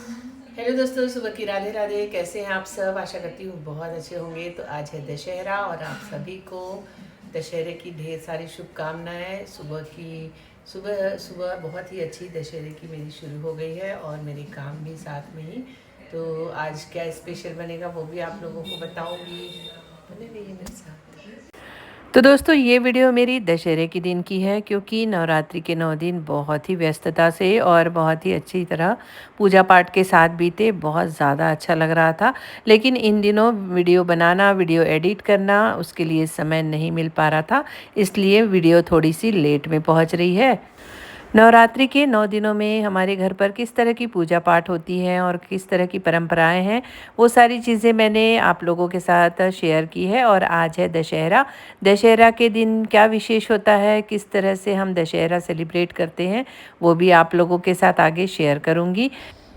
Hello दोस्तों, सुबह की राधे राधे। कैसे हैं आप सब? आशा करती हूँ बहुत अच्छे होंगे। तो आज है दशहरा और आप सभी को दशहरे की ढेर सारी शुभकामनाएं। सुबह सुबह बहुत ही अच्छी दशहरे की मेरी शुरू हो गई है और मेरे काम भी साथ में ही। तो आज क्या स्पेशल बनेगा वो भी आप लोगों को बताऊंगी। बने रहिए मेरे साथ। तो दोस्तों, ये वीडियो मेरी दशहरे के दिन की है, क्योंकि नवरात्रि के 9 दिन बहुत ही व्यस्तता से और बहुत ही अच्छी तरह पूजा पाठ के साथ बीते। बहुत ज़्यादा अच्छा लग रहा था, लेकिन इन दिनों वीडियो बनाना, वीडियो एडिट करना, उसके लिए समय नहीं मिल पा रहा था, इसलिए वीडियो थोड़ी सी लेट में पहुंच रही है। नवरात्रि के 9 दिनों में हमारे घर पर किस तरह की पूजा पाठ होती है और किस तरह की परंपराएं हैं, वो सारी चीज़ें मैंने आप लोगों के साथ शेयर की है। और आज है दशहरा। दशहरा के दिन क्या विशेष होता है, किस तरह से हम दशहरा सेलिब्रेट करते हैं, वो भी आप लोगों के साथ आगे शेयर करूँगी।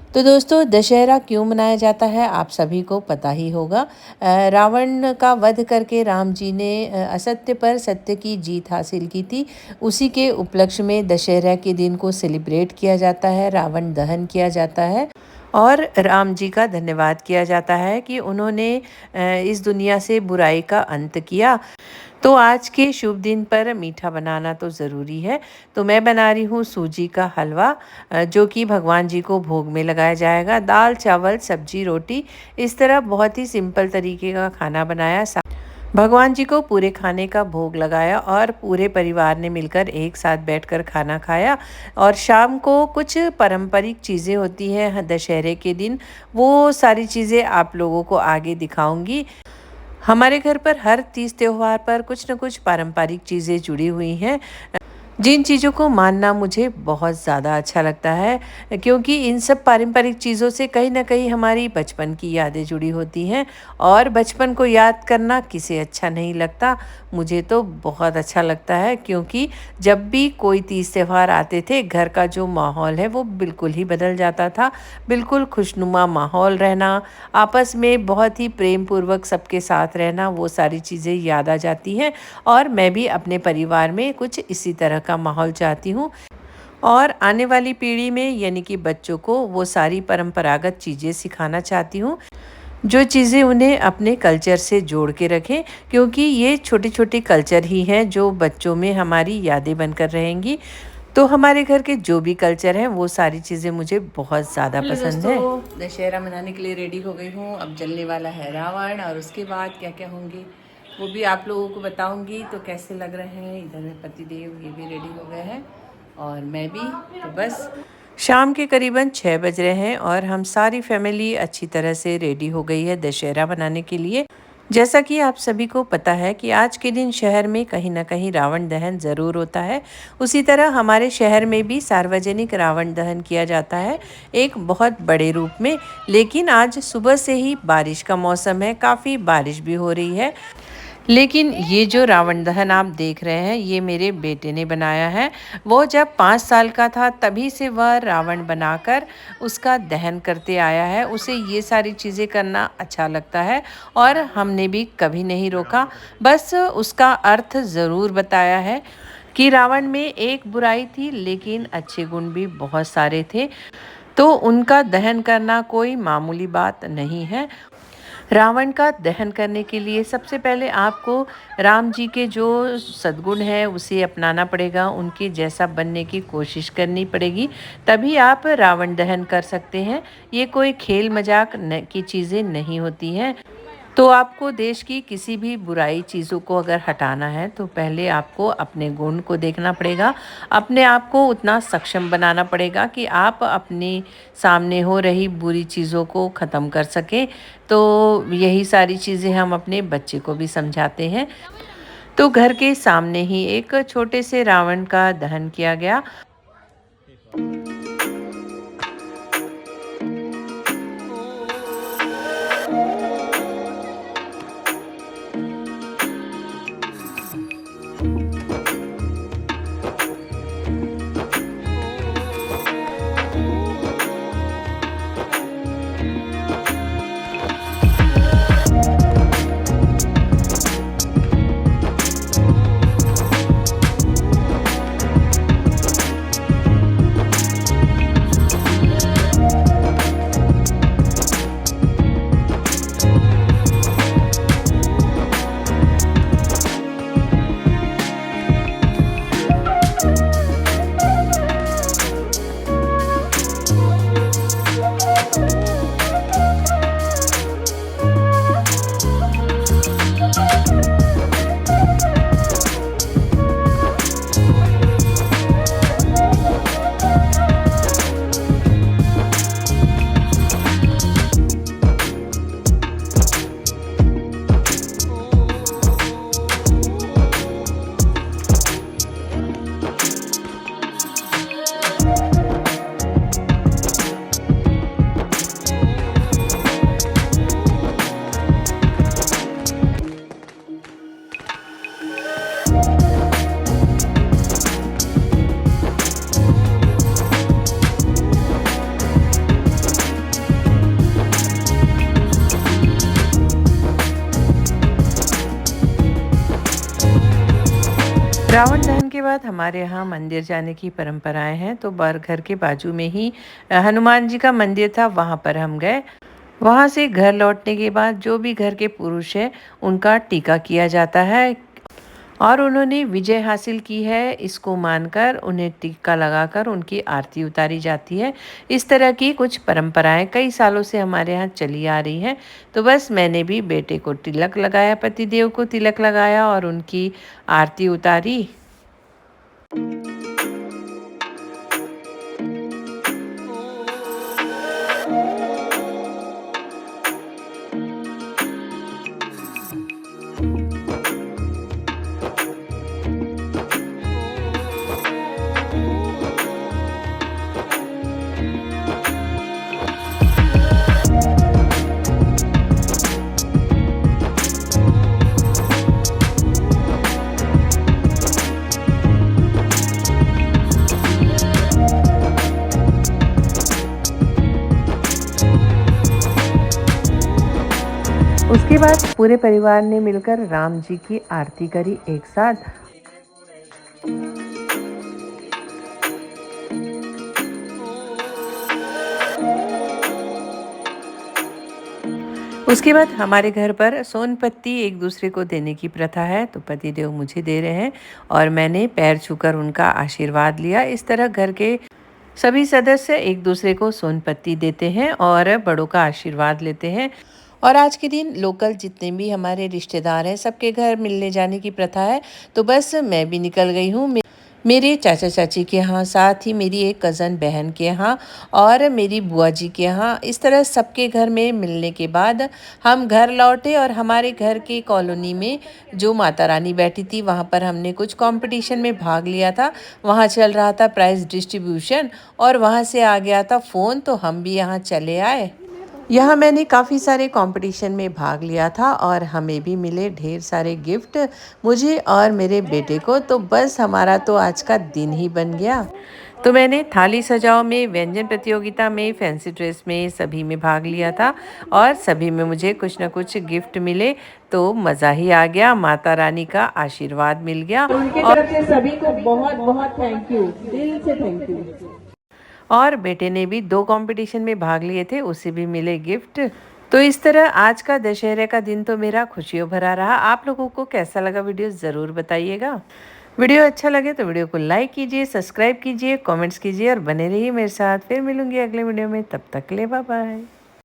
तो दोस्तों, दशहरा क्यों मनाया जाता है आप सभी को पता ही होगा। रावण का वध करके राम जी ने असत्य पर सत्य की जीत हासिल की थी। उसी के उपलक्ष्य में दशहरा के दिन को सेलिब्रेट किया जाता है, रावण दहन किया जाता है और राम जी का धन्यवाद किया जाता है कि उन्होंने इस दुनिया से बुराई का अंत किया। तो आज के शुभ दिन पर मीठा बनाना तो ज़रूरी है। तो मैं बना रही हूँ सूजी का हलवा, जो कि भगवान जी को भोग में लगाया जाएगा। दाल, चावल, सब्जी, रोटी, इस तरह बहुत ही सिंपल तरीके का खाना बनाया। भगवान जी को पूरे खाने का भोग लगाया और पूरे परिवार ने मिलकर एक साथ बैठकर खाना खाया। और शाम को कुछ पारंपरिक चीज़ें होती हैं दशहरे के दिन, वो सारी चीज़ें आप लोगों को आगे दिखाऊंगी। हमारे घर पर हर तीज त्योहार पर कुछ न कुछ पारंपरिक चीज़ें जुड़ी हुई हैं, जिन चीज़ों को मानना मुझे बहुत ज़्यादा अच्छा लगता है, क्योंकि इन सब पारंपरिक चीज़ों से कहीं ना कहीं हमारी बचपन की यादें जुड़ी होती हैं। और बचपन को याद करना किसे अच्छा नहीं लगता। मुझे तो बहुत अच्छा लगता है, क्योंकि जब भी कोई तीज त्यौहार आते थे, घर का जो माहौल है वो बिल्कुल ही बदल जाता था। बिल्कुल खुशनुमा माहौल रहना, आपस में बहुत ही प्रेम पूर्वक सबके साथ रहना, वो सारी चीज़ें याद आ जाती हैं। और मैं भी अपने परिवार में कुछ इसी तरह का माहौल चाहती हूँ और आने वाली पीढ़ी में यानी कि बच्चों को वो सारी परंपरागत चीज़ें सिखाना चाहती हूँ, जो चीज़ें उन्हें अपने कल्चर से जोड़ के रखें, क्योंकि ये छोटे छोटे कल्चर ही हैं जो बच्चों में हमारी यादें बनकर रहेंगी। तो हमारे घर के जो भी कल्चर हैं वो सारी चीज़ें मुझे बहुत ज़्यादा पसंद है। दशहरा मनाने के लिए रेडी हो गई हूँ। अब जलने वाला है रावण और उसके बाद क्या क्या होंगे वो भी आप लोगों को बताऊंगी। तो कैसे लग रहे हैं, इधर में पतिदेव ये भी रेडी हो गए हैं और मैं भी। तो बस शाम के करीबन 6 बज रहे हैं और हम सारी फैमिली अच्छी तरह से रेडी हो गई है दशहरा मनाने के लिए। जैसा कि आप सभी को पता है कि आज के दिन शहर में कहीं ना कहीं रावण दहन ज़रूर होता है। उसी तरह हमारे शहर में भी सार्वजनिक रावण दहन किया जाता है, एक बहुत बड़े रूप में। लेकिन आज सुबह से ही बारिश का मौसम है, काफ़ी बारिश भी हो रही है। लेकिन ये जो रावण दहन आप देख रहे हैं, ये मेरे बेटे ने बनाया है। वो जब 5 साल का था तभी से वह रावण बनाकर उसका दहन करते आया है। उसे ये सारी चीज़ें करना अच्छा लगता है और हमने भी कभी नहीं रोका। बस उसका अर्थ ज़रूर बताया है कि रावण में एक बुराई थी, लेकिन अच्छे गुण भी बहुत सारे थे। तो उनका दहन करना कोई मामूली बात नहीं है। रावण का दहन करने के लिए सबसे पहले आपको राम जी के जो सद्गुण है उसे अपनाना पड़ेगा, उनके जैसा बनने की कोशिश करनी पड़ेगी, तभी आप रावण दहन कर सकते हैं। ये कोई खेल मजाक की चीज़ें नहीं होती हैं। तो आपको देश की किसी भी बुराई चीज़ों को अगर हटाना है तो पहले आपको अपने गुण को देखना पड़ेगा, अपने आप को उतना सक्षम बनाना पड़ेगा कि आप अपने सामने हो रही बुरी चीज़ों को ख़त्म कर सकें। तो यही सारी चीज़ें हम अपने बच्चे को भी समझाते हैं। तो घर के सामने ही एक छोटे से रावण का दहन किया गया। रावण दहन के बाद हमारे यहाँ मंदिर जाने की परंपराएं हैं, तो घर के बाजू में ही हनुमान जी का मंदिर था, वहाँ पर हम गए। वहाँ से घर लौटने के बाद जो भी घर के पुरुष है उनका टीका किया जाता है और उन्होंने विजय हासिल की है इसको मानकर उन्हें टीका लगाकर उनकी आरती उतारी जाती है। इस तरह की कुछ परंपराएं कई सालों से हमारे यहाँ चली आ रही हैं। तो बस मैंने भी बेटे को तिलक लगाया, पतिदेव को तिलक लगाया और उनकी आरती उतारी। उसके बाद पूरे परिवार ने मिलकर राम जी की आरती करी एक साथ। उसके बाद हमारे घर पर सोनपत्ती एक दूसरे को देने की प्रथा है, तो पतिदेव मुझे दे रहे हैं और मैंने पैर छूकर उनका आशीर्वाद लिया। इस तरह घर के सभी सदस्य एक दूसरे को सोनपत्ती देते हैं और बड़ों का आशीर्वाद लेते हैं। और आज के दिन लोकल जितने भी हमारे रिश्तेदार हैं सबके घर मिलने जाने की प्रथा है। तो बस मैं भी निकल गई हूँ मेरे चाचा चाची के यहाँ, साथ ही मेरी एक कज़न बहन के यहाँ और मेरी बुआ जी के यहाँ। इस तरह सबके घर में मिलने के बाद हम घर लौटे और हमारे घर के कॉलोनी में जो माता रानी बैठी थी वहाँ पर हमने कुछ कंपटीशन में भाग लिया था। वहाँ चल रहा था प्राइज़ डिस्ट्रीब्यूशन और वहाँ से आ गया था फ़ोन, तो हम भी यहाँ चले आए। यहाँ मैंने काफ़ी सारे कंपटीशन में भाग लिया था और हमें भी मिले ढेर सारे गिफ्ट, मुझे और मेरे बेटे को। तो बस हमारा तो आज का दिन ही बन गया। तो मैंने थाली सजाओ में, व्यंजन प्रतियोगिता में, फैंसी ड्रेस में सभी में भाग लिया था और सभी में मुझे कुछ ना कुछ गिफ्ट मिले, तो मज़ा ही आ गया। माता रानी का आशीर्वाद मिल गया उनकी तरफ से सभी को बहुत बहुत थैंक यू, दिल से थैंक यू। और बेटे ने भी 2 कंपटीशन में भाग लिए थे, उसे भी मिले गिफ्ट। तो इस तरह आज का दशहरे का दिन तो मेरा खुशियों भरा रहा। आप लोगों को कैसा लगा वीडियो ज़रूर बताइएगा। वीडियो अच्छा लगे तो वीडियो को लाइक कीजिए, सब्सक्राइब कीजिए, कमेंट्स कीजिए और बने रहिए मेरे साथ। फिर मिलूंगी अगले वीडियो में, तब तक के लिए बाय बाय।